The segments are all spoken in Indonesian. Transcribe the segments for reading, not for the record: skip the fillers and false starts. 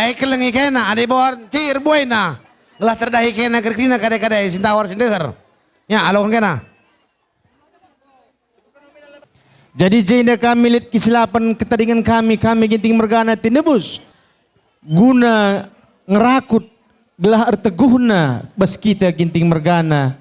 Ai kelengi kena ade bor cir buena. Lah terdahi kena kerkina kadai-kadai sintawar sindeher. Ya alon kena. Jadi jenda kami lihat kesilapan ketadingan kami ginting mergana tinebus guna ngerakut gelah erteguhna bas kita ginting mergana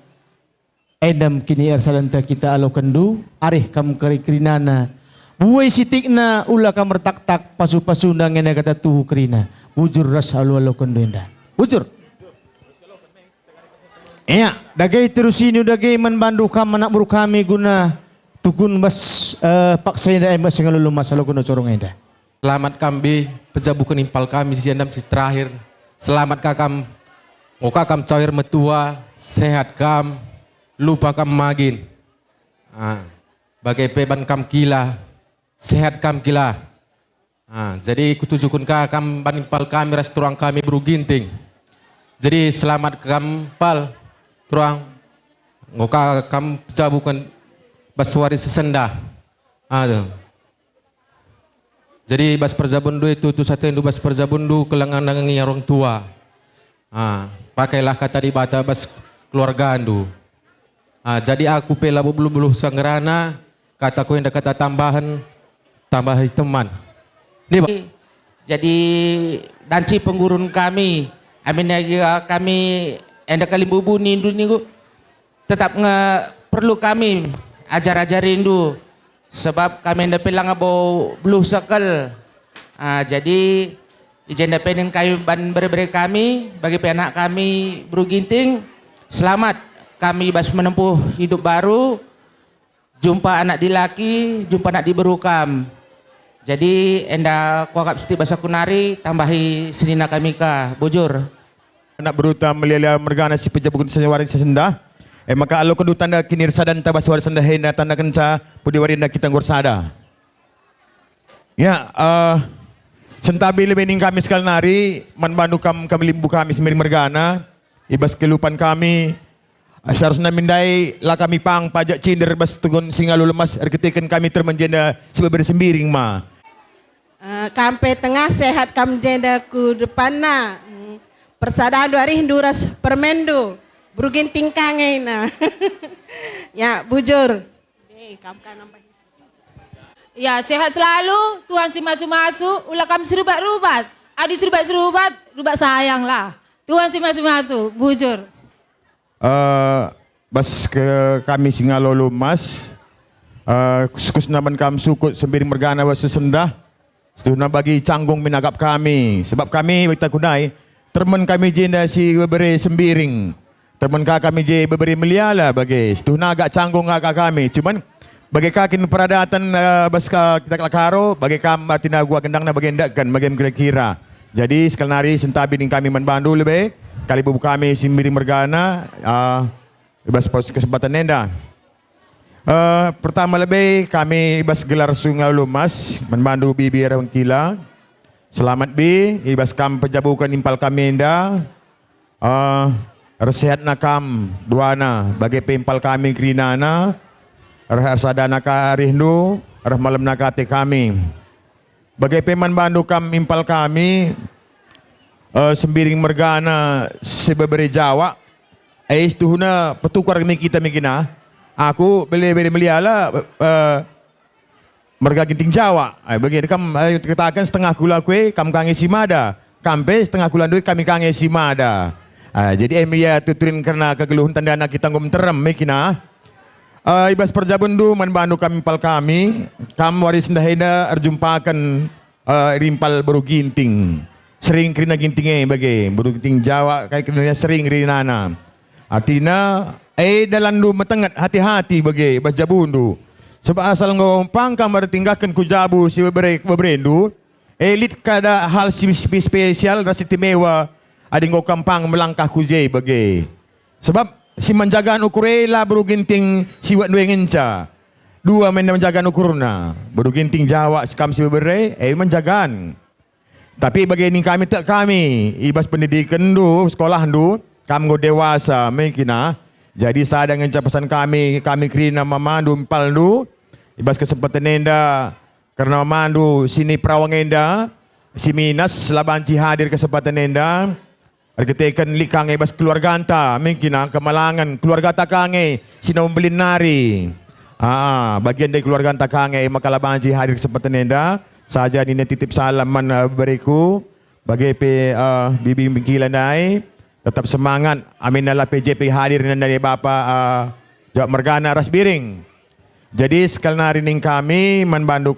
edam kini arsalanta kita alokandu arih kam kerikrinana buai sitikna ulah kam bertak-tak pasu-pasu ngena kata tuhu kerina bujur ras alokandu enda bujur iya dagai terusini dagai man bandu kam anak buru kami guna tukun bas paksa enda embas yang lalu masalah guna corong enda. Selamat kami pejabukan impal kami si jandam si terakhir. Selamat kakam, ngoka kam cair metua, sehat kam, lupa kam magin. Bagai peban kam kila, sehat kam kila. Jadi kutujukan kakam ban impal kami ras tuang kami buru ginting. Jadi selamat kam pal tuang ngoka kam pejabukan baswari sesenda. Jadi bas perjabundu itu satu yang bas perjabundu kelangan nangangi orang tua. Pakailah kata di bata bas keluarga andu. Jadi aku pela bulu-bulu sanggerana kataku yang kata tambahan teman. Ini jadi danci penggurun kami amin kami enda kali bubu nindu niku tetap perlu kami ajar-ajarin du sebab kami enda pelang abo blue sekal. Jadi ijen pengen kayu ban bere-bere kami bagi anak kami bro ginting selamat kami bas menempuh hidup baru jumpa anak di laki jumpa anak di berukam. Jadi enda kuakap seti bahasa kunari tambahi senina kami ka bujur anak berutam meliala mergana si pejabukan sejawari sesenda. Maka alo kendu tanda kinir sadan tabas war senda henda tanda kenca pudi warinda kita ngor sada. Ya, sentabi lebih ning kami sekali nari man bandu kami limbu kami semiring mergana ibas kelupan kami seharusnya mindai lah kami pang pajak cinder bas tugun singalu lemas erketikan kami termenjenda sebab sembiring ma. Kampe tengah sehat kam jenda ku depanna persadaan dua hari hinduras permendo Brugin tingkangai na. Ya, bujur. Ya, sehat selalu. Tuhan si masu-masu. Ulah kami serubat-rubat. Adi serubat-serubat, rubat sayang lah. Tuhan si masu-masu. Bujur. Bas ke kami singalolo mas. Kus naman kami sukut sembiring mergana was sesendah. Setuhna bagi canggung minagap kami. Sebab kami kita kunai. Termen kami jenda si beberi sembiring. Teman kami je beri meliala bagi setuhna agak canggung agak kami cuman bagi kakin peradatan baska kita kelakaro bagi kam artina gua gendangna bagi endakan bagi kira-kira jadi sekali nari sentabi ning kami manbandu lebih kali bubu kami simbiring mergana bas kesempatan nenda pertama lebih kami bas gelar sungai lumas manbandu bibi rawang kila selamat bi ibas kam pejabukan impal kami nenda resehat nakam duana bagi pimpal kami krinana sadana ka rindu malam nakate kami bagi peman bandu kam impal kami sembiring mergana sebeberi Jawa tuhuna petukar kita mikina aku beli meliala merga ginting Jawa bagi kam katakan setengah kula kue kam kange simada kampe setengah kula duit kami kange simada. Jadi Emilia tuturin karena kegeluhan tanda anak kita ngom terem mekina. Ibas perjabundu manbandu kami pal kami kam waris ndahena erjumpakan rimpal baru ginting. Sering kerina gintingnya bagi baru ginting Jawa kayak kerina sering rinana. Artinya dalandu metengat hati-hati bagi ibas jabundu. Sebab asal ngompang kam tinggalkan ku jabu si beberendu. Elit kada hal spesial rasa istimewa. Adi ngo kampang melangkah kujay bagi. Sebab si menjagaan ukurela baru ginting siwat dua ngenca. Dua main menjagaan ukurna. Baru ginting Jawa sekam si bebere, menjagaan. Tapi bagi ini kami tak kami. Ibas pendidikan du, sekolah du. Kami ngo dewasa mekina. Jadi saya dengan pesan kami kerina memandu empal du. Ibas kesempatan enda. Karena memandu sini perawang enda. si Minas labanci hadir kesempatan enda. Arketekan li kange bas keluarga anta, mungkin kemalangan keluarga ta kange sinau belin nari. Bagian dari keluarga anta kange maka labanci hadir kesempatan enda. Saja ni titip salaman beriku bagi bibi bingkilan nai. Tetap semangat. Amin Allah PJP hadir dari Bapak Jawab Mergana Rasbiring. Jadi sekali hari ini kami membantu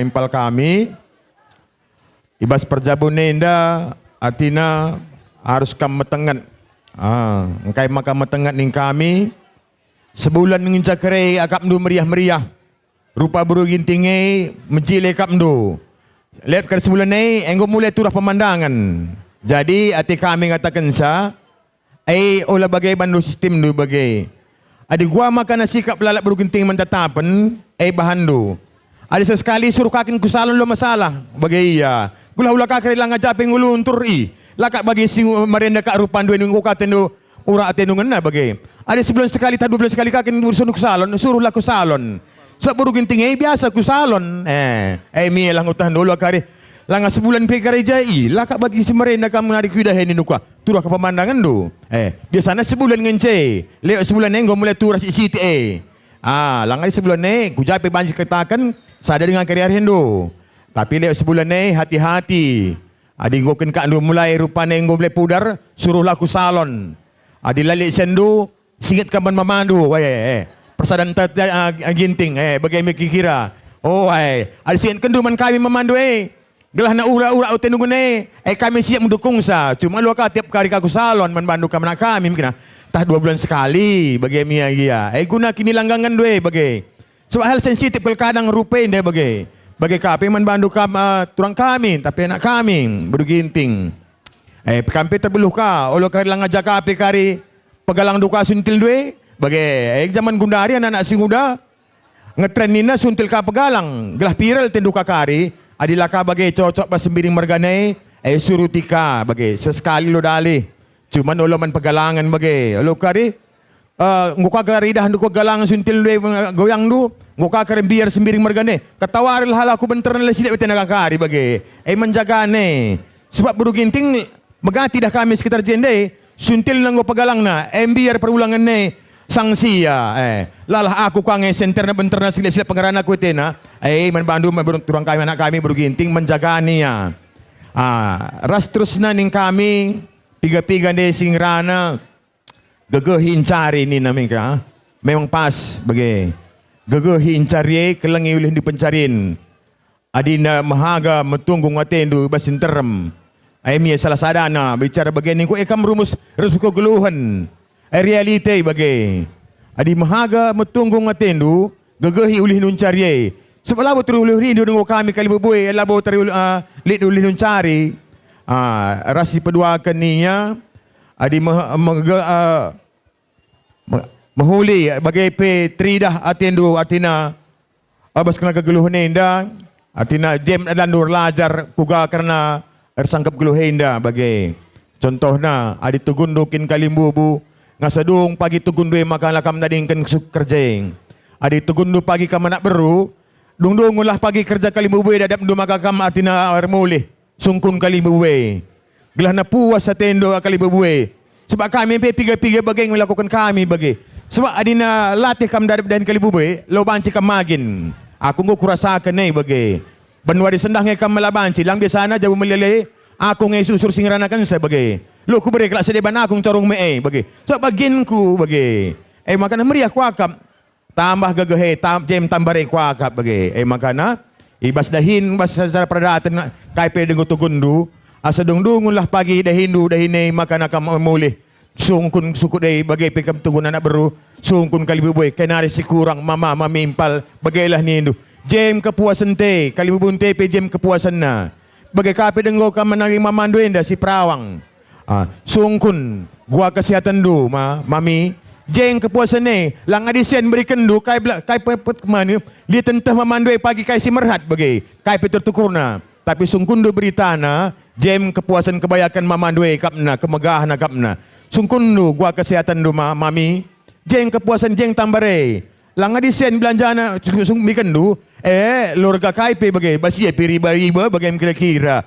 impal kami. Ibas perjabun nenda artinya harus kam metengat. Engkai maka metengat ning kami. Sebulan nginca kere akap ndu meriah-meriah. Rupa buru gintinge menjile kap ndu. Lihat ke sebulan ni enggo mulai turah pemandangan. Jadi hati kami katakan sa olah bagai bandu sistem ndu bagai. Adi gua makan nasi kap lalak buru ginting mentatapan bahan ndu. Ada sesekali suruh kakin kusalon lo masalah bagai iya. Gula-gula kakak lang ngajapin nguluntur lakak bagi sing merenda kak rupan dua nunggu katendo ura atendo ngena bagi. Ada sebulan sekali tak 2 bulan sekali kakin urusan kusalon suruhlah kusalon. So baru ginting biasa kusalon. Mi lang utah dulu kari. Langa sebulan pe gereja lakak bagi si merenda kamu narik kuda ini nuka. Turah ke pemandangan do. Biasanya sebulan ngence. Leo sebulan ni mulai turah si city langa sebulan ni kujape banji katakan sadar dengan karya Hindu. Tapi lewat sebulan ni hati-hati. Adi ngokin kak ndu mulai rupanya ngo boleh pudar suruhlah ku salon. Adi lalik sendu singit kaman memandu. Persadan ginting bagaimana kira. Adi singit kenduman kami memandu Gelah na ura-ura utenungun kami siap mendukung sa. Cuma lu tiap kali aku salon memandu kami mungkin. Tah 2 bulan sekali bagaimana dia. Guna kini langgangan dua bagai. Sebab hal sensitif kadang rupain dia bagai. Bagi kami membantu turang kami, tapi anak kami berginting. Kami terbeluh ka, olo kari lang aja kami kari pegalang duka suntil dua. Bagi zaman gundari anak sing muda ngetren nina suntil ka pegalang, gelah viral tenduka kari. Adilah ka bagi cocok pas sembiring mergane, suruh tika bagi sesekali lo dali. Cuman olo man pegalangan bagi, olo kari. Nguka kari dah nduko galang suntil dua goyang du. Nguka karen biar sembiring mergane. Katawaril hal aku bentar nala silap tenaga kari bagi. Menjaga ne. Sebab buru ginting megati dah kami sekitar jende. Suntil nanggo pagalang na. Biar perulangan ne sanksi ya. Lalah aku kange center na bentar na silap pengarana aku tena. Membantu turang kami anak kami buru ginting menjaga niya. Ras terus na ning kami piga-piga de singrana. Gegehin cari ni namin ka. Memang pas bagi. Gegehin cari kelangi ulih di pencarin. Adina mahaga metunggung atendu basin terem. Mia salah sadana bicara begini ko ekam rumus resuko geluhan. Realite bagi. Adi mahaga metunggung atendu gegehi ulih nun cari. Sebab labo teri ulih rindu dengan kami kali bebui labo teri lid ulih nun cari. Rasi pedua keninya adi mahuli bagai pe tridah atendu artina abas kena kegeluh nenda artina jem landur lajar kuga karena ersangkap geluh nenda bagai contohna adi tugundukin kalimbubu ngasadung pagi tugundu makan lakam nadingkan kerjeng adi tugundu pagi kam nak beru dungdungulah pagi kerja kalimbubu dadap ndu maka kam artina armulih sungkun kalimbubu gelah na puas atendo kalimbubu sebab kami piga-piga bagai melakukan kami bagai. Sebab adina latih kam darib dan kali bubui, lo banci kam magin. Aku ngu kurasakan bagai. Benua di sendahnya kam melabanci, lang biasana jauh melele, aku ngai susur singrana kan bagai. Lo ku beri kelas sedeban aku corong bagai. Sebab baginku bagai. Makana meriah kuakap. Tambah gagahe, jem tambare kuakap bagai. Makana ibas dahin bas secara perdatan kaipe dengan tugundu. Asa dungdungun lah pagi dahindu dahine makana kam mulih. Sungkun suku day bagai pekam tugun anak beru sungkun kali bubuy kenari si kurang mama mamimpal bagailah nindu jem kepuasan te kali bubun te pe jem kepuasan na bagai kape denggo ka menanging mamandu enda si prawang sungkun gua kesehatan du mami jem kepuasan ne lang adisen berikan du kai pepet kemana li tentah mamandu pagi kai si merhat bagai kai pe tertukurna tapi sungkun du beritana jem kepuasan kebayakan mamandu kapna kemegahan kapna sungkun du gua kesehatan du mami jeng kepuasan jeng tambare Langa di sen belanja anak sung mikan du. Lorga KIP bagai basi riba bagai kira-kira.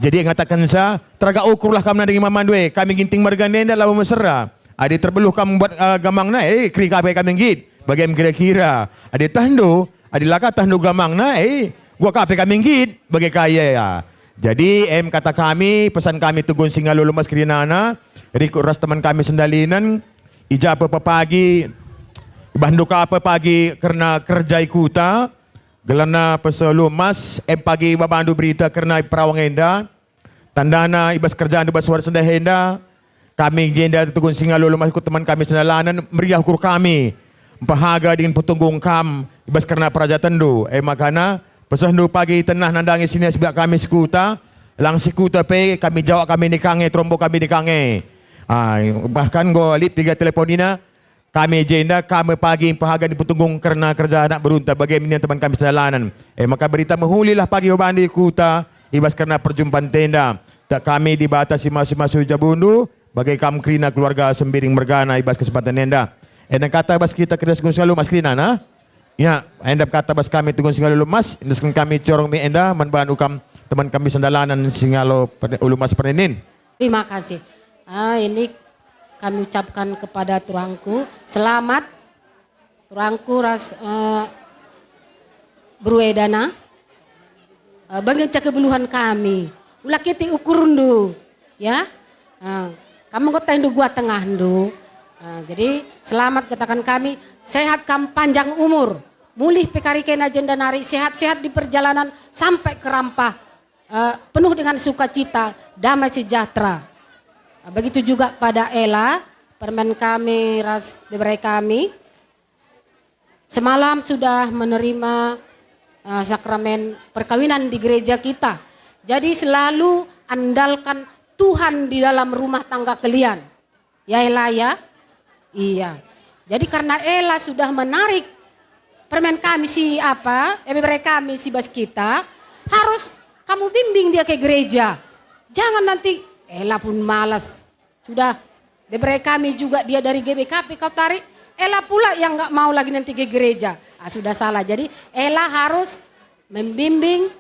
Jadi ngatakan sa teraga ukurlah kami dengan mamandwe. Kami ginting marganenda lawa mesra. Adi terbeluh kamu buat gamang na kri KIP kami git. Bagai kira-kira. Adi tahndo, adi laka tahndo gamang na gua KIP kami git bagai kaya ya. Jadi kata kami, pesan kami Tugun Singa Lulu Mas Krinana, rikut ras teman kami Sendalinan, ija apa pagi, banduk apa pagi karena kerja ikuta, gelana peselu mas, pagi babandu berita karena perawang enda, tandana ibas kerjaan di baswar sendah enda, kami jenda Tugun Singa Lulu Mas ikut teman kami Sendalanan, meriah ukur kami, pahaga dengan petunggung kam, ibas karena praja tendu, makana, pesan du pagi tenah nandangi sini sebelah kami sekuta, lang sekuta pe kami jawab kami di kange, trombo kami di kange. Bahkan go lip 3 teleponina, kami jenda kami pagi pahaga di petunggung karena kerja anak berunta bagaimana teman kami sejalanan. Maka berita mehulilah pagi bandi kuta, ibas karena perjumpaan tenda. Tak kami dibatasi masuk-masuk Jabundu, bagai kam krina keluarga sembiring mergana ibas kesempatan tenda. Dan kata bas kita kerja selalu Mas Krina na. Ya, endap kata bas kami Tugun Singa Lulu Mas, indaskan kami corong mi enda manbanu kam teman kami Sendalanan Singalo Ulu Mas Perenin. Terima kasih. Ini kami ucapkan kepada turangku selamat turangku beruedana bagi kebunuhan kami. Ulah kita ukurundu ya. Kamu kota indu gua tengah ndu. Jadi selamat katakan kami, sehat kam panjang umur, mulih pekarikeun agenda nari, sehat-sehat di perjalanan sampai ke Rampah, penuh dengan sukacita, damai sejahtera. Begitu juga pada Ella, permen kami, beberapa kami, semalam sudah menerima sakramen perkawinan di gereja kita. Jadi selalu andalkan Tuhan di dalam rumah tangga kalian. Ya Ella ya. Iya, jadi karena Ella sudah menarik permen kami beberapa kami si bas kita, harus kamu bimbing dia ke gereja. Jangan nanti Ella pun malas. Sudah beberapa kami juga dia dari GBKP kau tarik, Ella pula yang nggak mau lagi nanti ke gereja. Sudah salah, jadi Ella harus membimbing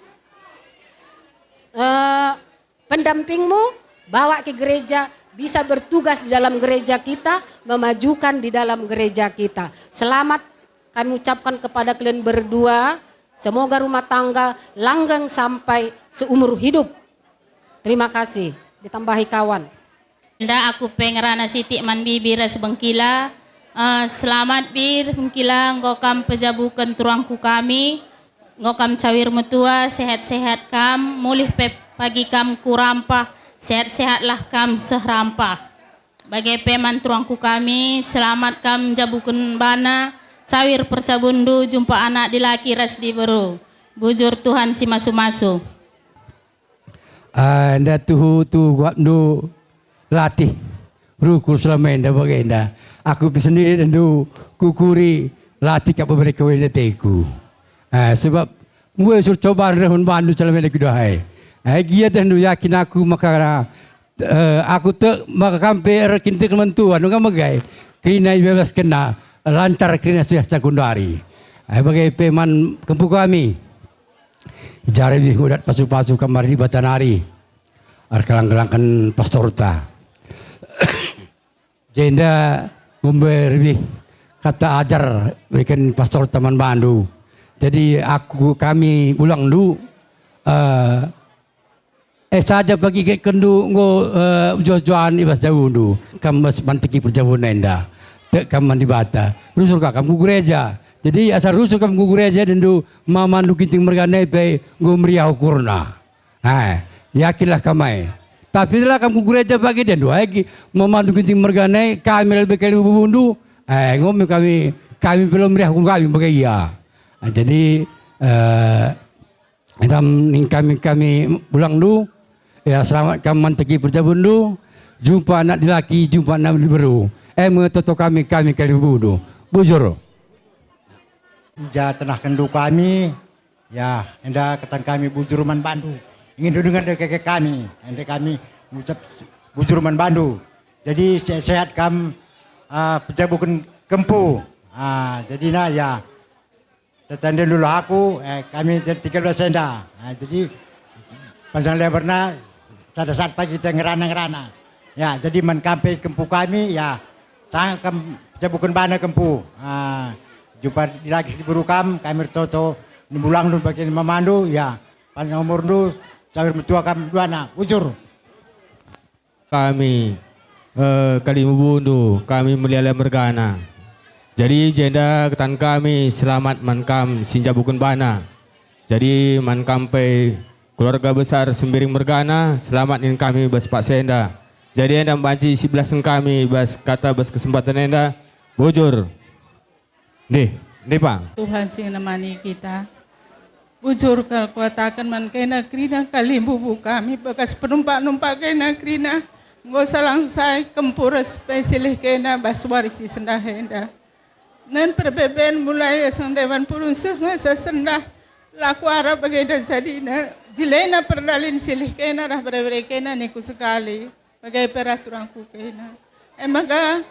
pendampingmu, bawa ke gereja, bisa bertugas di dalam gereja kita, memajukan di dalam gereja kita. Selamat kami ucapkan kepada kalian berdua, semoga rumah tangga langgeng sampai seumur hidup. Terima kasih, ditambahi kawan. Aku pengerana Siti Man Bibi ras Bengkila. Selamat bir Bengkila, ngokam pejabukan turangku kami, ngokam cawir mutua, sehat-sehat kam, mulih pagi kam kurampah. Sehat-sehatlah kam sehrampah. Bagai peman turangku kami, selamat kam jabukun bana, cawir percabundu, jumpa anak di laki ras di beru. Bujur Tuhan si masu-masu. Anda tu buat nu latih rukur selama anda bagenda. Aku sendiri dan tu kukuri latih apa mereka wenda teku. Sebab gue suruh coba rehun bandu selama anda kudahai. Gia dan yakin aku maka aku tu maka kamper kintik mentuan nggak magai kena bebas kena lancar kena sudah sekundari. Bagai peman kampung kami jari di hudat pasu-pasu kamar di Batanari arkalang-kalangkan pastorta. Jenda memberi kata ajar bikin pastor Taman Bandu. Jadi kami ulang dulu. Saja bagi ke kendu ngo joan ibas jauh du kamas mantiki perjabun enda tek kaman di bata rusul kamu gereja jadi asal rusul kamu gereja dan du mama du kinting mergane pe ngo meriah ukurna yakinlah kamai tapi setelah kamu gereja bagi dan du lagi mama du kinting mergane kami lebih kali bundu ngo kami belum meriah ukur kami bagi ya jadi kami pulang du. Ya selamat kamu manteki perjabundu, jumpa anak lelaki, jumpa anak baru. Metoto kami kali budu. Bujur. Ija tenah kendu kami, ya enda ketan kami bujuruman Bandu. Ingin dengan keke kami, enda kami ucap bujuruman Bandu. Jadi sehat kam pejabukan kempu, Jadi nah ya tetanda dulu aku kami jadi 13 senda. Jadi panjang lebarnya saat pagi kita ngerana. Ya jadi menkampai kempu kami ya sangat bukan bana kempu. Jumpa di lagi di Burukam kami toto bulang dulu bagian memandu ya panjang umur dulu cawir mertua kami dua anak ujur. Kami Kalimubundu, kami Meliala Mergana. Jadi jenda ketan kami selamat mankam sinjabukun bana. Jadi mankam pe keluarga besar Sembiring Mergana selamat in kami bas Pak Senda. Jadi anda banci 11 kami bas kata bas kesempatan anda bujur. Nih Pak. Tuhan sing nemani kita. Bujur kal kuatakan man kena krina kali bubu kami bekas penumpak kena krina. Ngo salang sai kempura spesialih kena bas warisi sendah henda. Nan perbeben mulai sang dewan purun sehingga sendah laku arab bagai zadina jilena perdalin silih kena rah berbere kena niku sekali bagai peraturan ku kena. Maka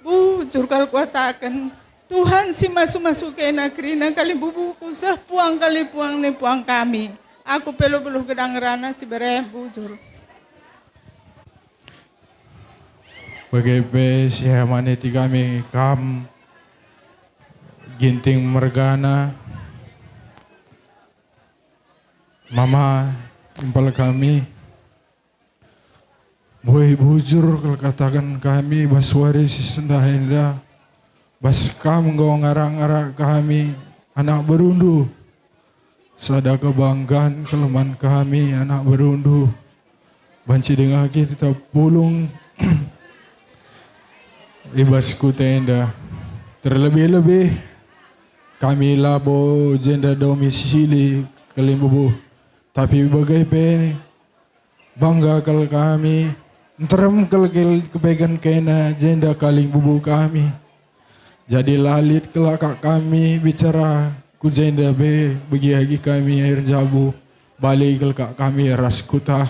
bujur kal kuatakan Tuhan si masuk kena krina kali bubuku sah puang kali puang ni puang kami. Aku pelu gedang rana cibere bujur. Bagai si hamaneti kami kam Ginting Mergana Mama impal kami boy bujur kalau katakan kami baswari si sendahenda bas kam go ngarang-ngarang kami anak berundu sada kebanggaan kelemahan kami anak berundu banci dengan kita pulung ibasku tenda terlebih-lebih kami labo jenda domisili Kalimbubu tapi bagai pe bangga kal kami terem kal kepegan kena jenda Kalimbubu kami jadi lalit kelakak kami bicara ku jenda be bagi lagi kami air jabu balik kelakak kami ras kutah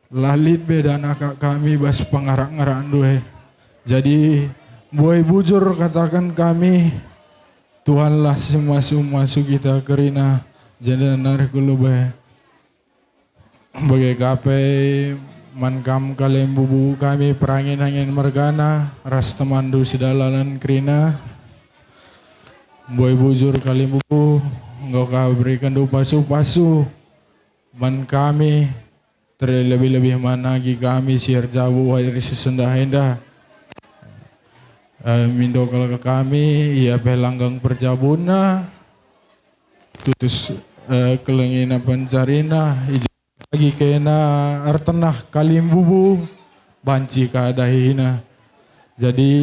lalit be dan akak kami bas pengarak-ngarak duhe jadi boy bujur katakan kami Tuhanlah masuk kita kerina jadi narik dulu bagai kape mankam Kalimbubu kami perangin-angin Mergana ras temandu sedalanan kerina boy bujur Kalimbubu enggak kau berikan do pasu-pasu man kami terlebih-lebih managi kami siar jauh dari sesendah hendah mindo kalau ke kami ia pelanggang perjabuna tutus kelengina pencarina lagi kena artenah Kalimbubu banci kadahina jadi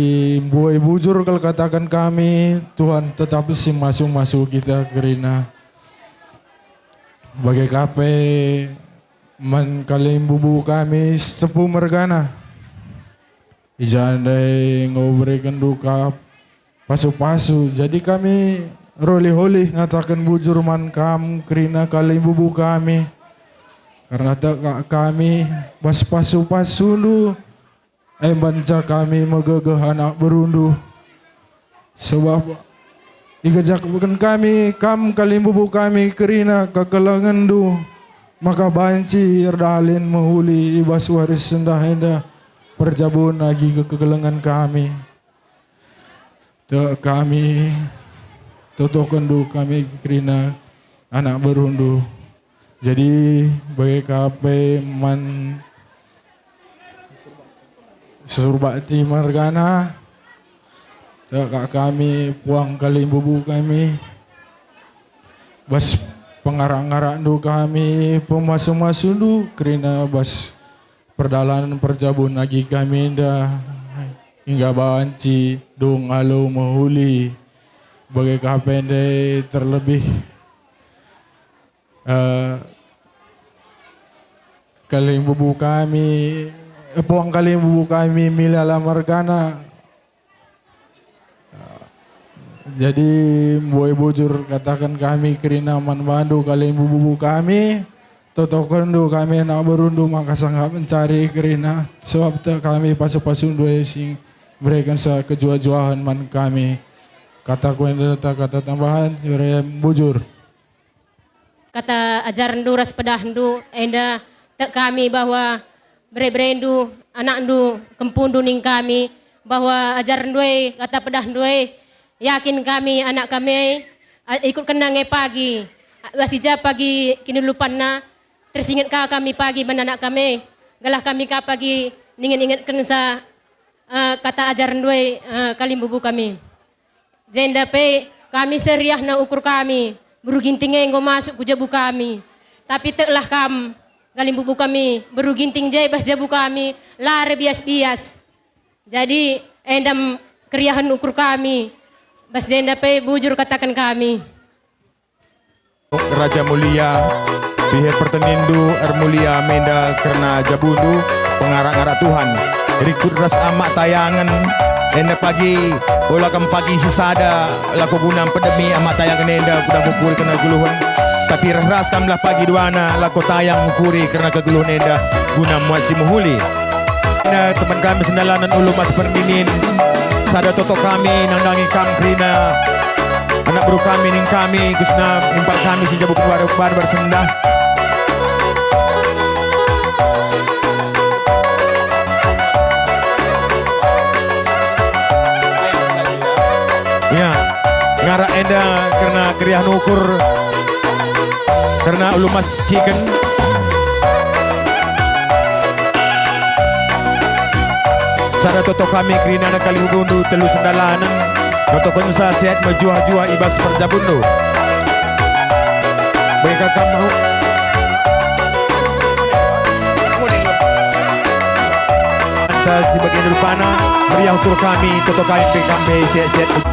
boy bujur kalau katakan kami Tuhan tetap si masuk kita kerina bagai kape man Kalimbubu kami sepuh Mergana ijandai ngobrekan duka pasu-pasu jadi kami roli-holi ngatakan bujur man kam kerina Kalimbubu kami karena tak kami bas pasu-pasu lu banca kami megegeh anak berundu sebab ikajak bukan kami kam Kalimbubu kami kerina kekelangan du maka banci erdalin mahuli ibas waris sendah hendah perjabun lagi ke kegelengan kami. Te kami totokendu kami kerina anak berundu. Jadi bagi kape man Surbakti Mergana te kami puang Kalimbubu kami bas pengarang-arang du kami pemasuk-masuk du kerina bas perdalanan perjabun lagi kami dah hingga banci dong alo mahuli bagai kapende terlebih Kalimbubu kami puang Kalimbubu kami Meliala Mergana jadi boy bujur katakan kami kerina man bandu Kalimbubu kami totokendu kami nak berundu maka sangat mencari kerina sebab kami pasu-pasu dua sing berikan sa kejua-juahan man kami. Kata kuenda kata tambahan bujur. Kata ajaran du ras pedah du enda tak kami bahwa berendu anak du kempundu ning kami bahwa ajaran duai kata pedah duai yakin kami anak kami ikut kena nge pagi wasija pagi kini lupanna tersingat kami pagi ban anak kami galah kami ka pagi ningin-ingat sa kata ajaran duai kalim bubu kami jenda pe kami seriah na ukur kami beruginting enggo masuk ku jabu kami tapi teklah kam galim bubu kami beruginting jai bas jabu kami lare bias-bias jadi endam keriahan ukur kami bas jenda pe bujur katakan kami Raja Mulia Bihir Pertenindu Mulia Menda karena Jabundu pengarang-arang Tuhan Rikut ras amak tayangan enda pagi bola kam pagi sesada laku gunam pedemi amak tayangan enda kuda pukul kena guluhun tapi ras kam lah pagi duana laku tayang mukuri karena keguluhun enda gunam muat si muhuli teman kami sendalanan ulu mas perdinin sada toto kami nandangi kam krina anak bro kami ning kami kusna impar kami si jabu keluar bersendah ya ngarak enda karena kriah nukur karena ulu mas chicken sada toto kami krina na kali hubundu telu sendalanan toto konsa sehat majuah-juah ibas perjabundu mereka kamu anta sebagai nurpana meriah ukur kami toto kami PKP sehat-sehat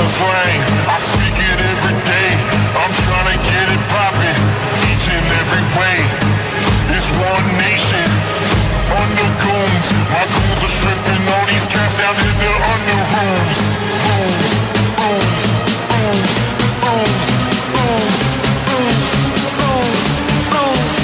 slang, I speak it every day. I'm trying to get it poppin', each and every way. It's one nation, under goons. My goons are stripping all these cats down in the under rooms. Rooms, rooms, rooms, rooms, rooms, rooms, rooms, rooms.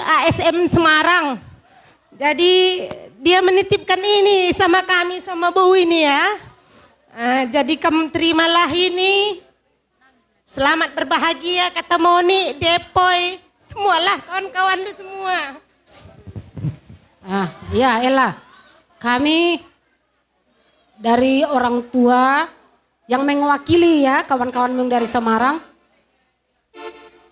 ASM Semarang. Jadi dia menitipkan ini sama kami, sama Bu ini ya. Jadi kamu terimalah ini. Selamat berbahagia kata Moni, Depoy, semualah kawan-kawan lu semua. Ya Ella, kami dari orang tua yang mewakili ya kawan-kawan dari Semarang.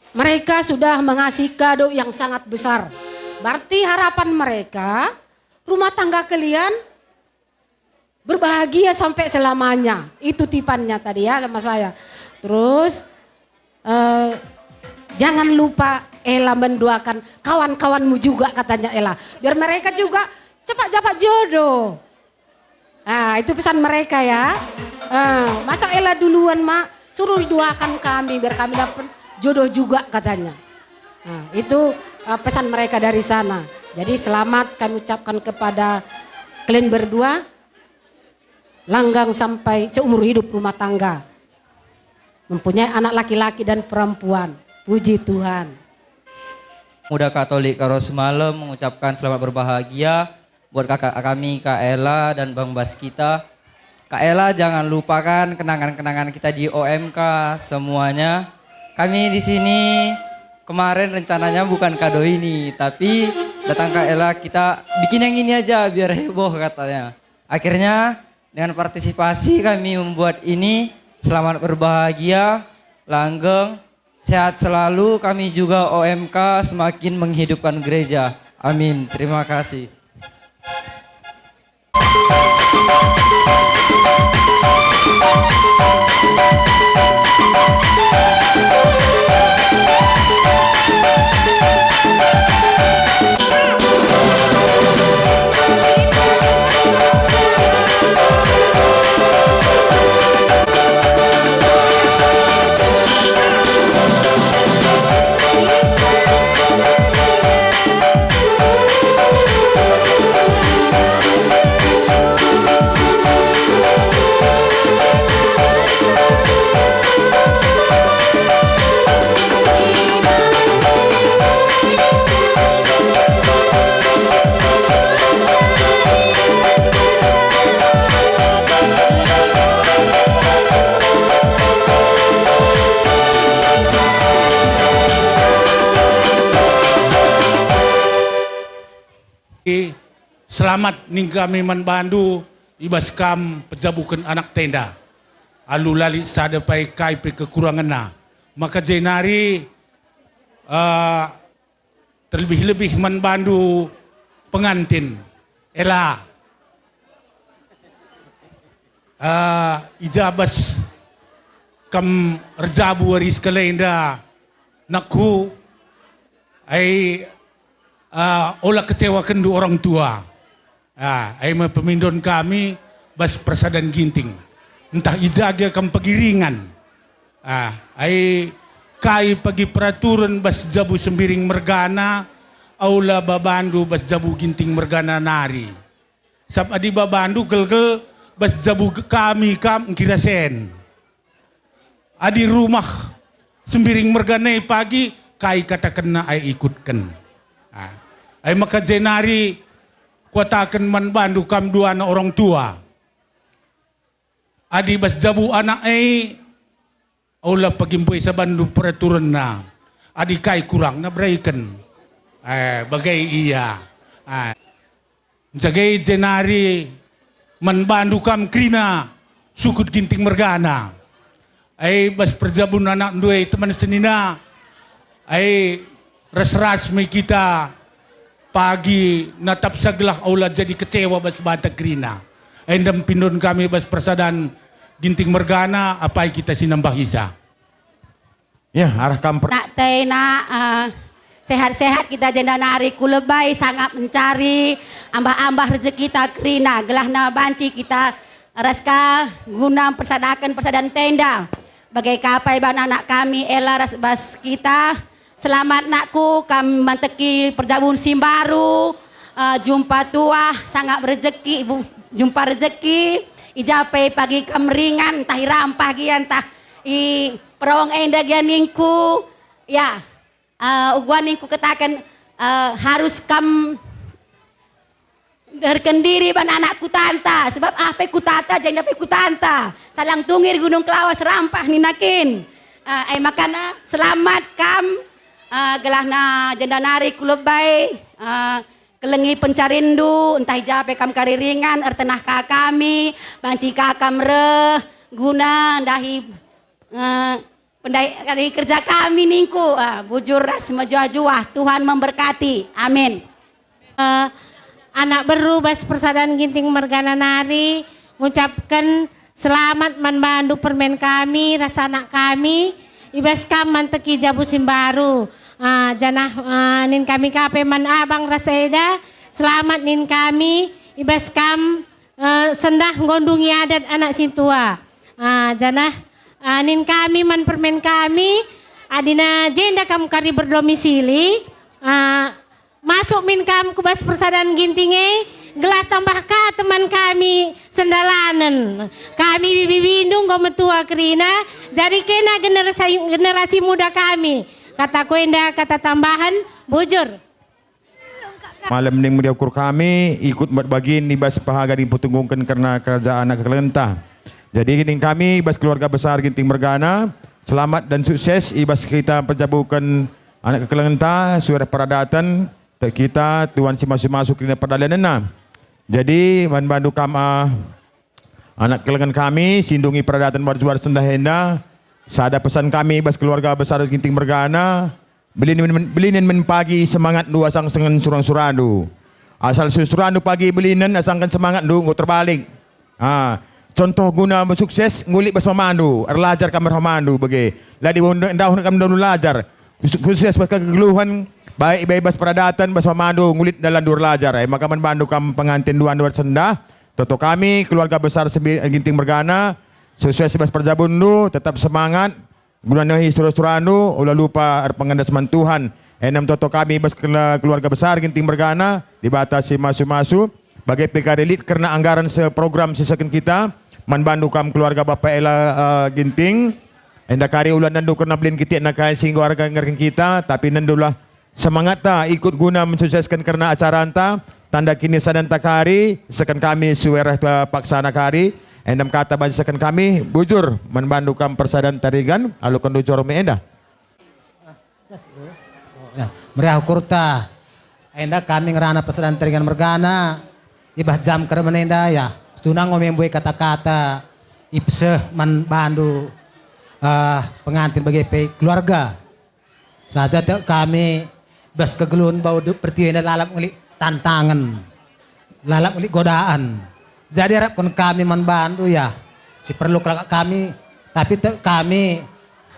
Mereka sudah mengasih kado yang sangat besar. Berarti harapan mereka, rumah tangga kalian berbahagia sampai selamanya. Itu tipannya tadi ya sama saya. Terus jangan lupa Ella mendoakan kawan-kawanmu juga katanya Ella. Biar mereka juga cepat dapat jodoh. Nah itu pesan mereka ya. Masa Ella duluan mak, suruh doakan kami biar kami dapat jodoh juga katanya. Nah, itu pesan mereka dari sana. Jadi selamat kami ucapkan kepada kalian berdua. Langgang sampai seumur hidup rumah tangga. Mempunyai anak laki-laki dan perempuan. Puji Tuhan. Muda Katolik Karo semalam mengucapkan selamat berbahagia buat kakak kami Kak Ella dan Bang Bas kita. Kak Ella jangan lupakan kenangan-kenangan kita di OMK semuanya. Kami di sini kemarin rencananya bukan kado ini, tapi datang Kak Ella kita bikin yang ini aja biar heboh katanya. Akhirnya dengan partisipasi kami membuat ini. Selamat berbahagia, langgeng, sehat selalu. Kami juga OMK semakin menghidupkan gereja. Amin. Terima kasih. Selamat ning kami manbandu ibas kam pejabukan anak tenda. Alu lali sada pai kai pe kekurangan na. Maka jenari terlebih-lebih manbandu pengantin. Ella. Ijabas kam rejabu waris kalenda nakku ai olah kecewa kendu orang tua. Ai pemindon kami bas persadan ginting. Entah ijaga kam pegiringan. Ay kai pagi peraturan bas jabu sembiring mergana, aula babandu bas jabu ginting mergana nari. Sab adi babandu gel-gel bas jabu kami kam kirasen. Adi rumah sembiring mergana pagi kai katakan ay ikutkan. Ay maka jenari kuatakan man bandu kam dua anak orang tua. Adi bas jabu anak aula pagimboy sa bandu peraturan na. Adi kai kurang na berikan. Bagai iya. Jagai jenari man bandu kam krina sukut ginting mergana. Ay bas perjabun anak dua teman senina. Ay ras-rasmi kita pagi natap sagelah aula jadi kecewa bas bata krina. Endam pindon kami bas persadan ginting mergana apa kita sinambah isa. Ya arah kamper. Nak tena sehat-sehat kita jenda nari kulebay sangat mencari ambah-ambah rezeki kita krina gelahna banci kita raska guna persadakan tenda. Bagai kapai ban anak kami Ella ras bas kita. Selamat nakku kami manteki perjabun simbaru. Jumpa tua sangat berezeki, jumpa rezeki. Ijapai pagi kamringan tah rampah gian tah i perawang enda gian ningku. Ya, uguan ningku katakan harus kam berkendiri ban anakku tanta sebab apa ku tata jangan dapat ku tanta salang tungir gunung Kelawas rampah ninakin makana selamat kam gelahna jenda nari kulebay kelengi pencarindu entah jape kam kariringan ertenah ka kami banci kakam re guna ndahi pendai kerja kami ningku bujur ras majuah-juah Tuhan memberkati amin. Anak beru bas persadaran ginting mergana nari mengucapkan selamat manbandu permen kami rasa anak kami ibas kam manteki jabu simbaru janah nin kami kape man abang raseda selamat nin kami ibas kam sendah gondungi adat anak sintua janah nin kami man permen kami adina jenda kam kari berdomisili masuk min kam kubas persadaran gintinge gelah tambah ka teman kami sendalanen kami bibi bindung gometua kerina jadi kena generasi muda kami kata kuenda kata tambahan bujur malam ning mulia ukur kami ikut berbagi nibas pahaga diputunggungkan karena kerajaan anak kelentah jadi ning kami ibas keluarga besar ginting mergana selamat dan sukses ibas kita penjabukan anak kelentah suara peradatan kita Tuhan si masuk kerana perdalanan. Jadi bantu kami anak kelengan kami sindungi peradatan berjuar sendah henda. Sada pesan kami bas keluarga besar ginting mergana belinin men pagi semangat dua sang sengen surang suradu. Asal surandu pagi belinen asangkan semangat du ngu terbalik. Contoh guna sukses ngulik bas memandu, erlajar kamar memandu bagi. Ladi ndah kami dulu lajar. Sukses bas kegeluhan baik bebas peradatan bas memandu ngulit dalam dur lajar maka membantu kam pengantin duan sendah toto kami keluarga besar ginting mergana sukses bas perjabundu tetap semangat gunanya histori-historanu ulah lupa pengandasan Tuhan enam toto kami bas keluarga besar ginting mergana dibatasi masu-masu bagai PKD karena anggaran seprogram sesakan kita membantu kam keluarga Bapak Ella Ginting enda kari ulah nandu kena belin kita nak singgo harga ngerken kita tapi nandulah semangat tak ikut guna mensukseskan karena acara anta tanda kini sadan takari sekan kami suwerah paksana kari endam kata bansakan kami bujur membantu kam persadan tarigan alu kendu corome enda meriah kurta enda kami ngerana persadan tarigan mergana ibah jam kerana enda ya tunang ngomembui kata-kata ipseh membantu pengantin bagi keluarga saja kami bas kegeluhan bau pertiwena lalap ngulik tantangan lalap ngulik godaan jadi harapkan kami membantu ya si perlu kelak kami tapi kami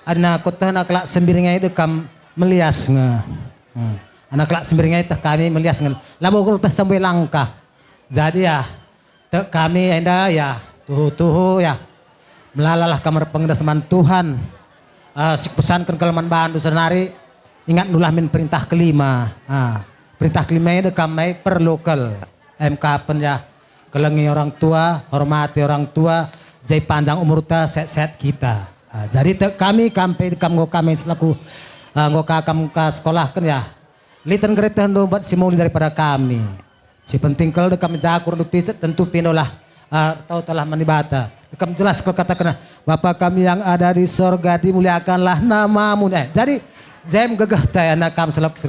anak kota anak kelak sembiringnya itu kam melias anak kelak sembiringnya itu kami melias labu kalau tak sampai langkah jadi ya kami enda ya tuhu ya melalalah kamar pengendasan Tuhan sik pesankan kelaman bandu senari ingat nulah min perintah kelima. Perintah kelima itu kami per lokal. Kapan ya kelengi orang tua, hormati orang tua, jai panjang umur ta sehat-sehat kita. Jadi kami kami selaku ngoka kam ka sekolah kan ya. Litan kereta hendak buat simuli daripada kami. Si penting kalau kami jakur piset tentu pinolah tahu telah menibata. Kami jelas kalau katakan Bapa kami yang ada di sorga dimuliakanlah namamu. Jadi Jem gegah teh anak kami selaku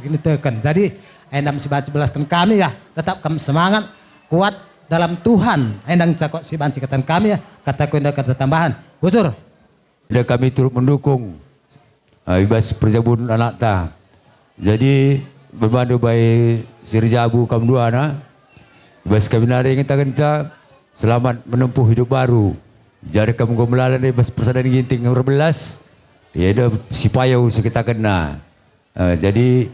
ini tekan. Jadi endam si baca belaskan kami ya tetap kami semangat kuat dalam Tuhan. Endang cakok si banci katan kami ya kataku indah kata tambahan. Bujur. Dan kami turut mendukung ibas perjabun anak ta. Jadi berbantu baik Sirjabu kam dua anak. Ibas kami nari kita kenca selamat menempuh hidup baru. Jadi kamu gomelalan ibas persadaran ginting nomor 11. Ya ada si payau kita kena. Jadi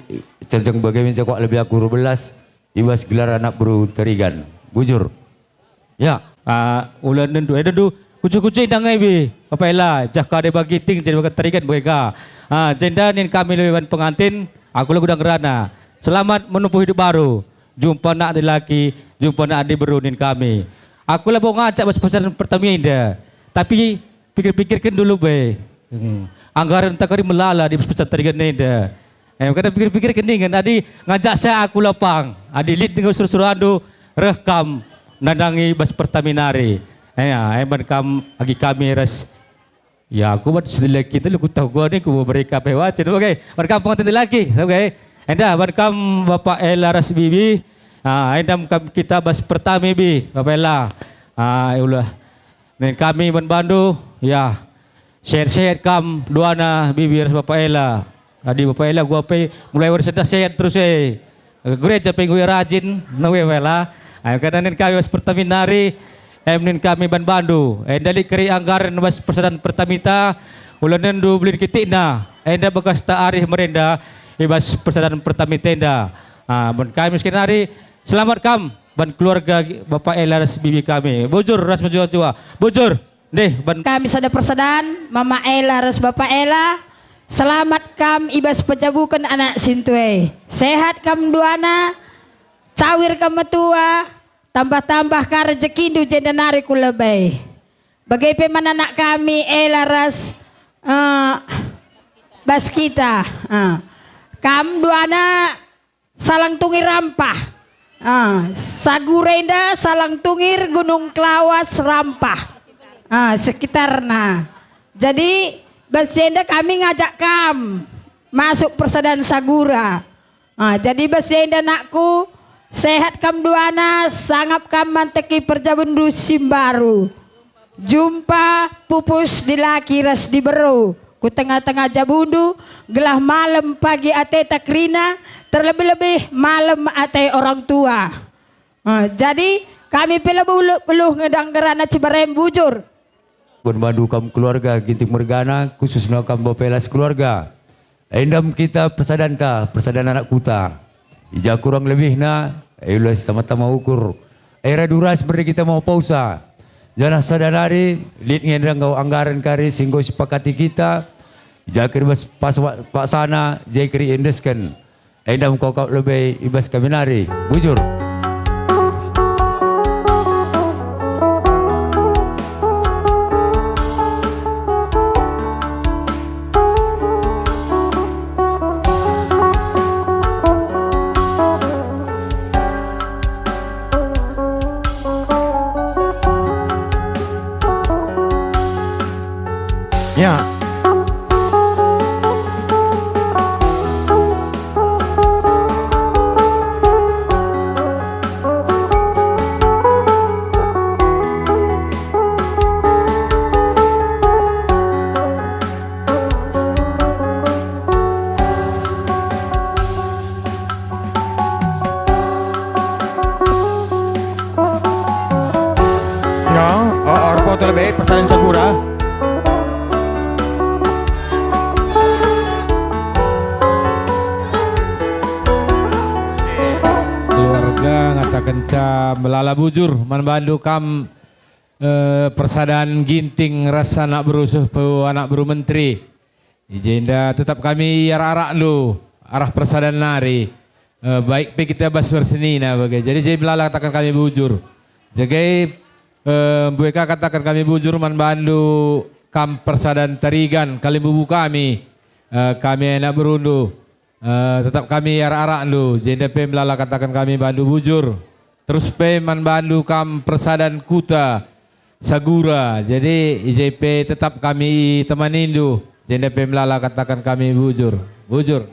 cenceng bagaimana cakap lebih aku 12 ibas gelar anak bro terigan. Bujur. Ya. Ulan nendu kucu-kucu dangai bi. Apa elah jaka de bagi ting jadi bakat terigan mereka. Jenda nin kami lewan pengantin aku lagu dang rana. Selamat menempuh hidup baru. Jumpa nak lelaki, jumpa nak adik baru nin kami. Aku lah mau ngajak bas pesanan pertama indah. Tapi pikir-pikirkan dulu be. Anggaran tak kari melala di pusat tarikan neda. Kadang pikir-pikir keningan. Adi ngajak saya aku lapang. Adi lead dengan suruh-suruh adu rekam nandangi bas pertaminari. Eman kam agi kami ras. Ya aku buat sedih kita lu tahu gua ni aku mereka pewacin. Okey, mereka pengantin lelaki. Okey. Enda mereka Bapak Ella ras bibi. Enda kita bas pertami bi Bapak Ella. Ulah. Dan kami membantu ya. Sehat-sehat kam duana bibir Bapak Ella. Adi Bapak Ella gua pe mulai sehat terus gereja penggui rajin nawe wela. Kadang kami was pertaminari emnin kami bandu. Dari keri anggaran was persediaan pertamita ulan ndu beli kitina. Enda bekas ta arih merenda ibas persediaan pertamitenda. Ban kami miskin hari selamat kam ban keluarga Bapak Ella ras bibi kami. Bujur ras menjua-jua. Bujur. Deh, kami sada persadaan Mama Ella ras Bapak Ella selamat kam ibas pejabukan anak sintue sehat kam duana cawir kam tua tambah-tambah ka rezekindu jenda nari ku lebay bagai peman anak kami Ella ras bas kita kam duana salang tungir rampah Sagurenda salang tungir Gunung Klawas rampah sekitarnya. Jadi Basenda kami ngajak kam masuk persediaan Sagura. Jadi Basenda nakku sehat kam duana sangap kam manteki perjabundu Simbaru. Jumpa pupus di laki ras di beru. Ku tengah-tengah jabundu gelah malam pagi ate takrina terlebih-lebih malam ate orang tua. Jadi kami perlu ngedang gerana Cibarem Bujur. Berbantu kam keluarga Ginting Mergana khususnya kam Bapelas keluarga. Endam kita persadiaan anak kuta. Ija kurang lebih na, ulas sama-sama ukur. Era duras seperti kita mau pausa. Jangan sadanari, lihat ngendang kau anggaran kari singgo sepakati kita. Ija kiri pas sana, jai kiri indeskan. Endam kau lebih ibas kami nari. Bujur. Ya. Orang foto lebih persalinan Sagura. Keluarga ngatakan ca melala bujur membantu kam Persaudaraan Ginting rasa anak berusuh anak beru menteri. Ijenda tetap kami arah lu arah persaudaraan nari. Baik pe kita bas berseni na bagai. Jadi jadi belala katakan kami bujur. Jagai mereka katakan kami bujur man bandu kam persaudaraan Tarigan kali bubu kami. Kami anak berundu. Tetap kami arah lu. Jenda pe belala katakan kami bandu bujur. Terus pe man bandu kam persaudaraan Kuta Sagura. Jadi IJP tetap kami temanin du. JNP melala katakan kami bujur. Bujur.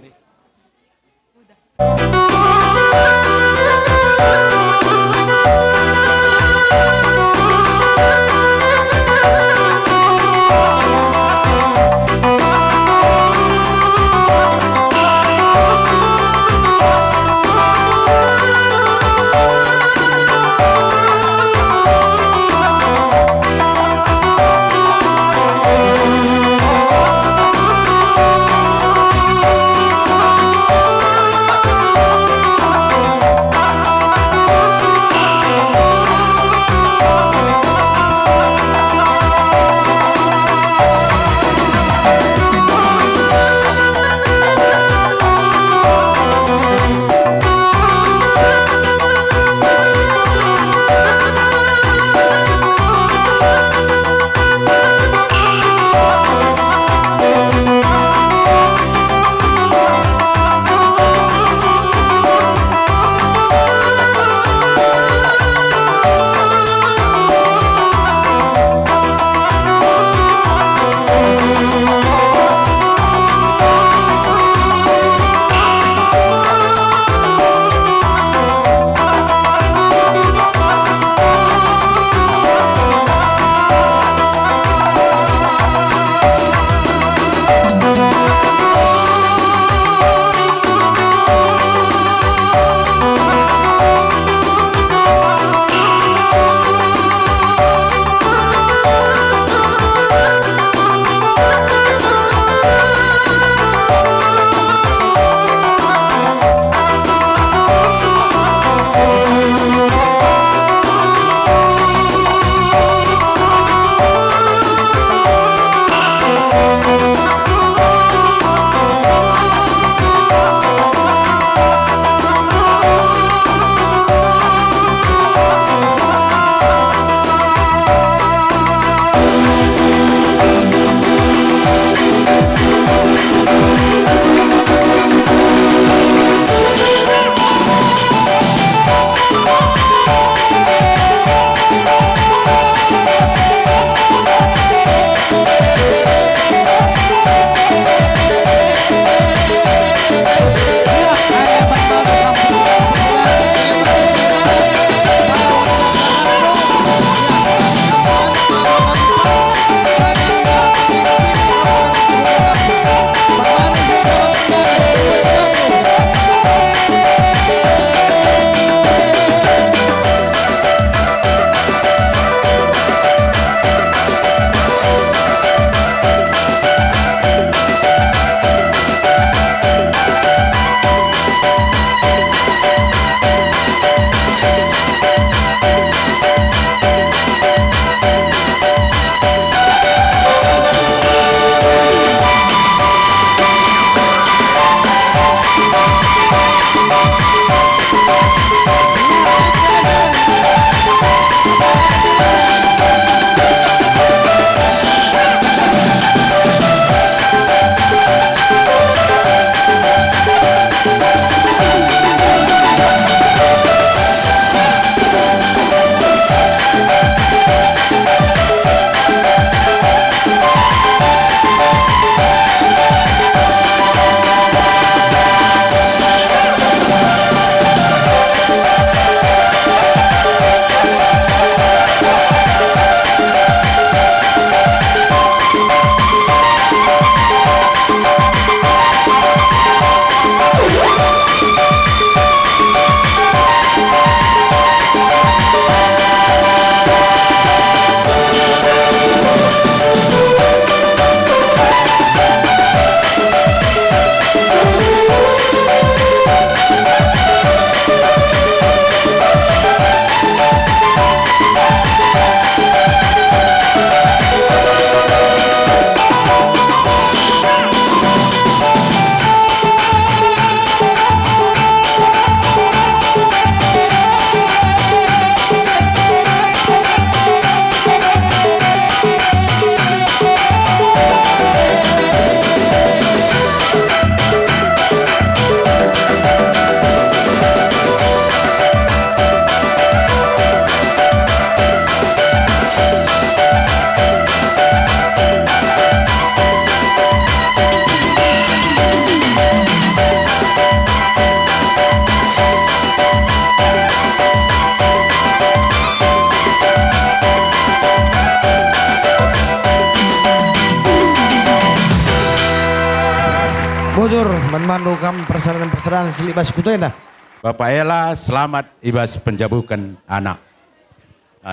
bujur mandu kam persadaran silibas kutu enda. Bapak Ella selamat ibas penjabukan anak.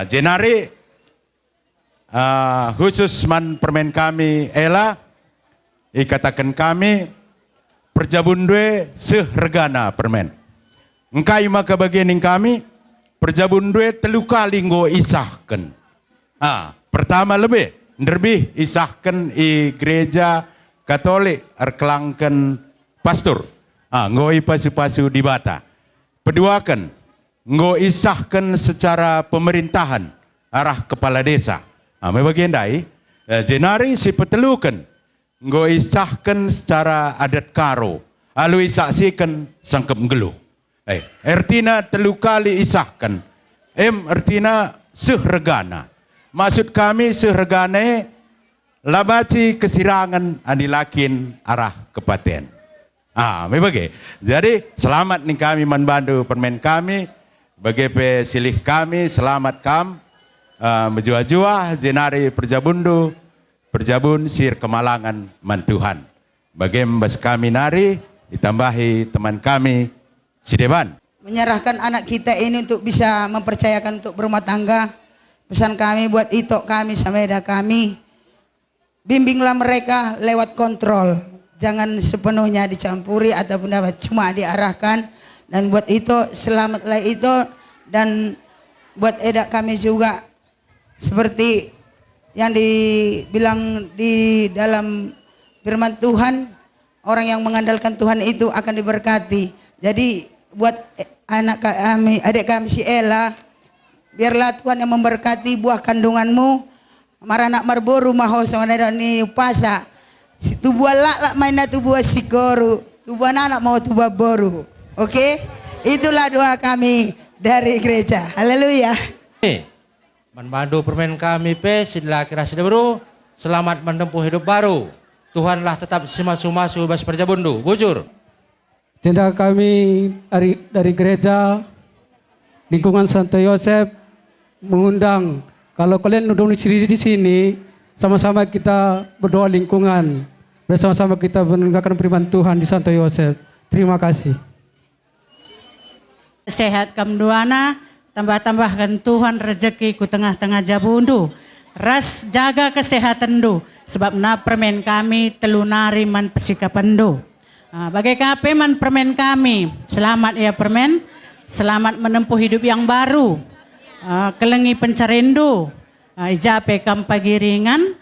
Jenari khusus man permen kami Ella ikatakan kami perjabundwe seregana permen. Engkai maka bagian kami perjabundwe telu kali nggo isahkan. Pertama lebih isahkan i gereja Katolik erkelangkan pastor. Nggo pasu-pasu di bata. Peduakan nggo isahkan secara pemerintahan arah kepala desa. Bagian dai jenari si petelukan nggo isahkan secara adat karo. Alu isaksikan sangkep geluh. Artina telu kali isahkan. Artina seregana. Maksud kami seregane labaci kesirangan adilakin arah kepaten. Bagi. Jadi selamat nih kami manbandu permen kami. Bagi silih kami selamat kam. Menjua-jua jenari perjabundu. Perjabun sir kemalangan mantuhan. Bagi mbas kami nari ditambahi teman kami Sideban. Menyerahkan anak kita ini untuk bisa mempercayakan untuk berumah tangga. Pesan kami buat itok kami, sameda kami. Bimbinglah mereka lewat kontrol. Jangan sepenuhnya dicampuri ataupun dapat cuma diarahkan. Dan buat itu selamatlah itu. Dan buat edak kami juga seperti yang dibilang di dalam firman Tuhan, orang yang mengandalkan Tuhan itu akan diberkati. Jadi buat anak kami, adik kami si Ella, biarlah Tuhan yang memberkati buah kandunganmu. Maranak marboru mahosong ni upasa. Si tubuh lak mainna tubuh sikoru, tubuh anak mau tubuh boru. Oke? Itulah doa kami dari gereja. Haleluya. Manbandu permen kami sila kira bro. Selamat menempuh hidup baru. Tuhanlah tetap simasu-masu bas perjabundu. Bujur. Jenda kami dari gereja lingkungan Santo Yosef mengundang, kalau kalian domisili di sini, sama-sama kita berdoa lingkungan, bersama-sama kita mendengarkan firman Tuhan di Santo Yosef. Terima kasih. Sehat kamduana, tambah-tambahkan Tuhan rezeki ku tengah-tengah jabundu. Ras jaga kesehatan du, sebab na permen kami telunari man pesikapan du. Bagai kape man permen kami, selamat ya permen, selamat menempuh hidup yang baru. Kelengi pencarindu, ijape kam pagi ringan,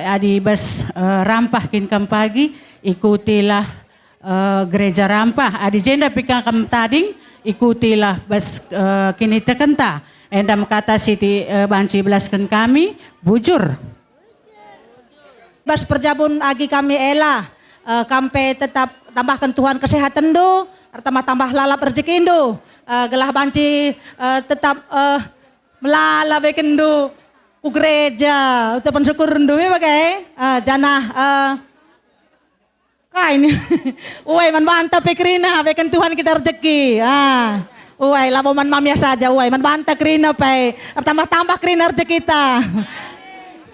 adi bas rampah kin kam pagi, ikutilah gereja rampah. Adi jenda pikang kam tading, ikutilah bas kini tekenta. Endam kata siti banci belaskan kami, bujur. Bas perjabun agi kami Ella. Kampe tetap tambahkan Tuhan kesehatan do, tambah lalap rezeki do, gelah banci tetap melala beken do ku gereja, ucapan syukur do bagai janah kain, uai man banta pekrina beken Tuhan kita rezeki, uai laboman mamia saja, uai man banta krina pe, tambah krina rezeki kita,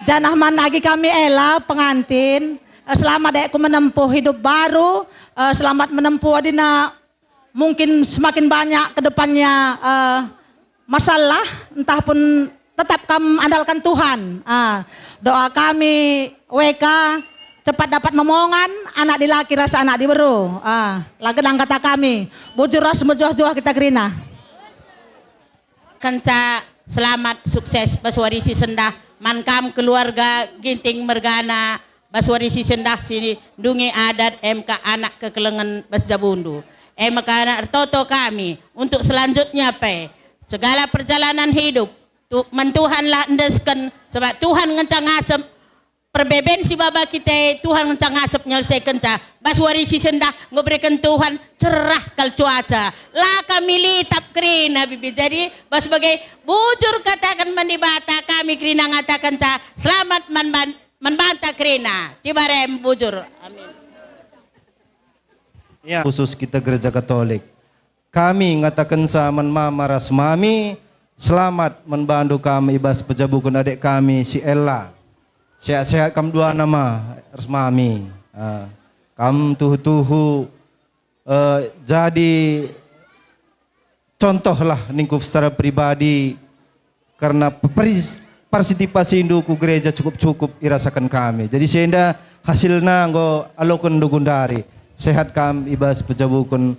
janah man agi kami Ella pengantin. Selamat ku menempuh hidup baru, selamat menempuh adina mungkin semakin banyak ke depannya masalah, entah pun tetap kamu andalkan Tuhan. Doa kami WK cepat dapat memongan, anak dilaki rasa anak diberu. Lagenang kata kami, bujur ras mejuah-juah kita kerina. Kenca selamat sukses baswarisi sendah, mankam keluarga Ginting Mergana. Baswarisi sendah sini dungi adat MK anak kekelengan Basjabundu. MK anak toto kami untuk selanjutnya segala perjalanan hidup mentuhanlah endeskan sebab Tuhan ngencang ngasep perbeben si baba kita Tuhan ngencang ngasep nyelesaikan ca baswarisi sendah ngoberikan Tuhan cerah kal cuaca lah kami litap krina bibi. Jadi sebagai bujur katakan mandibata kami krina ngatakan ca selamat membantah krina cibarem bujur. Amin. Ya. Khusus kita gereja Katolik, kami ngatakan sama mama rasmami selamat membantu kami ibas pejabukan adik kami si Ella, sehat-sehat kam dua nama rasmami. Kam tuhu-tuhu jadi contoh lah ningkup secara pribadi karena partisipasi indu ku gereja cukup irasakan kami. Jadi sehingga hasilnya nggo alokun dugundari sehat kam ibas pejabukun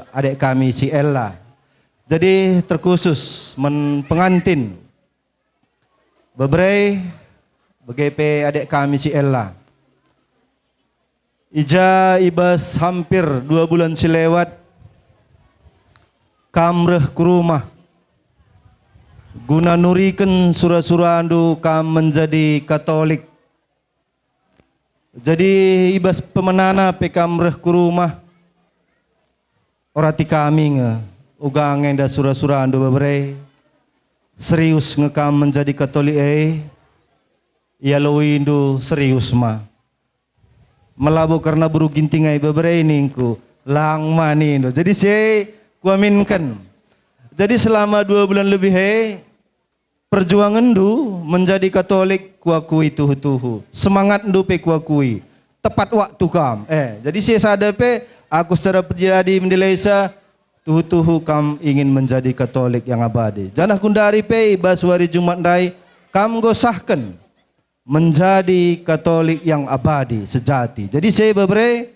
adik kami si Ella. Jadi terkhusus pengantin beberei BGP adik kami si Ella. Ija ibas hampir 2 bulan silewat kamreh ke rumah guna nurikan surah-surah andu kam menjadi Katolik. Jadi ibas pemenana pe kamreh ke rumah orati kami ugang enda surah-surah andu beberei serius ngekam menjadi Katolik ia lawindu serius ma melabu karena buru gintingai beberei ningku lang manindo. Jadi saya kuaminkan. Jadi selama 2 bulan lebih perjuangan du menjadi Katolik kuakui tuhu-tuhu. Semangat du pe kuakui. Tepat waktu kam. Jadi saya sadar pe aku secara pribadi menilai tuhu-tuhu kam ingin menjadi Katolik yang abadi. Janah kundari pe baswari Jumat dai kam gosahkan menjadi Katolik yang abadi sejati. Jadi saya bebre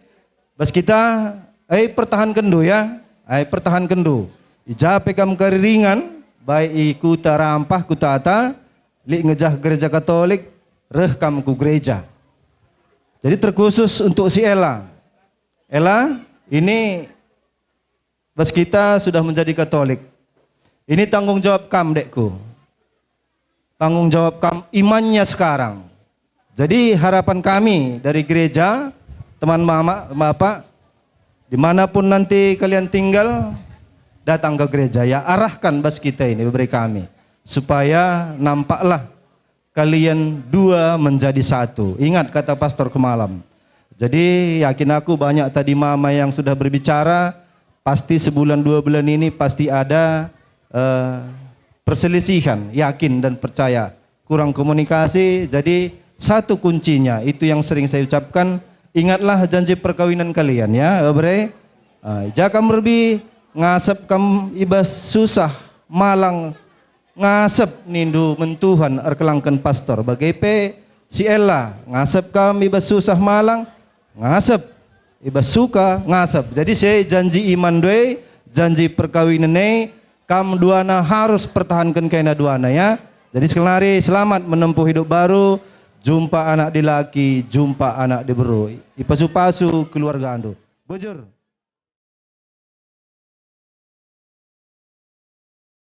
bas kita pertahankan do ya. Pertahankan do. Ijape kam kariringan baik kuta rampah kuta ata li ngejah gereja Katolik reh kam ku gereja. Jadi terkhusus untuk si Ella. Ella ini bas kita sudah menjadi Katolik. Ini tanggung jawab kam dekku. Tanggung jawab kam imannya sekarang. Jadi harapan kami dari gereja, teman mama, bapak, dimanapun nanti kalian tinggal, datang ke gereja ya, arahkan bas kita ini beri kami. Supaya nampaklah kalian 2 menjadi 1. Ingat kata pastor kemalam. Jadi yakin aku banyak tadi mama yang sudah berbicara, pasti sebulan 2 bulan ini pasti ada perselisihan, yakin dan percaya. Kurang komunikasi, jadi satu kuncinya, itu yang sering saya ucapkan, ingatlah janji perkawinan kalian ya, bre. Jakam lebih ngasep kam ibas susah, malang ngasep nindu mentuhan erkelangkan pastor. Bagai pe si Ella ngasep kam ibas susah malang, ngasep ibas suka ngasep. Jadi saya janji iman doe, janji perkawinan kam duana harus pertahankan kena duana ya. Jadi sekali lagi selamat menempuh hidup baru. Jumpa anak di laki, jumpa anak di beru. Ipasu-pasu keluarga andu. Bujur.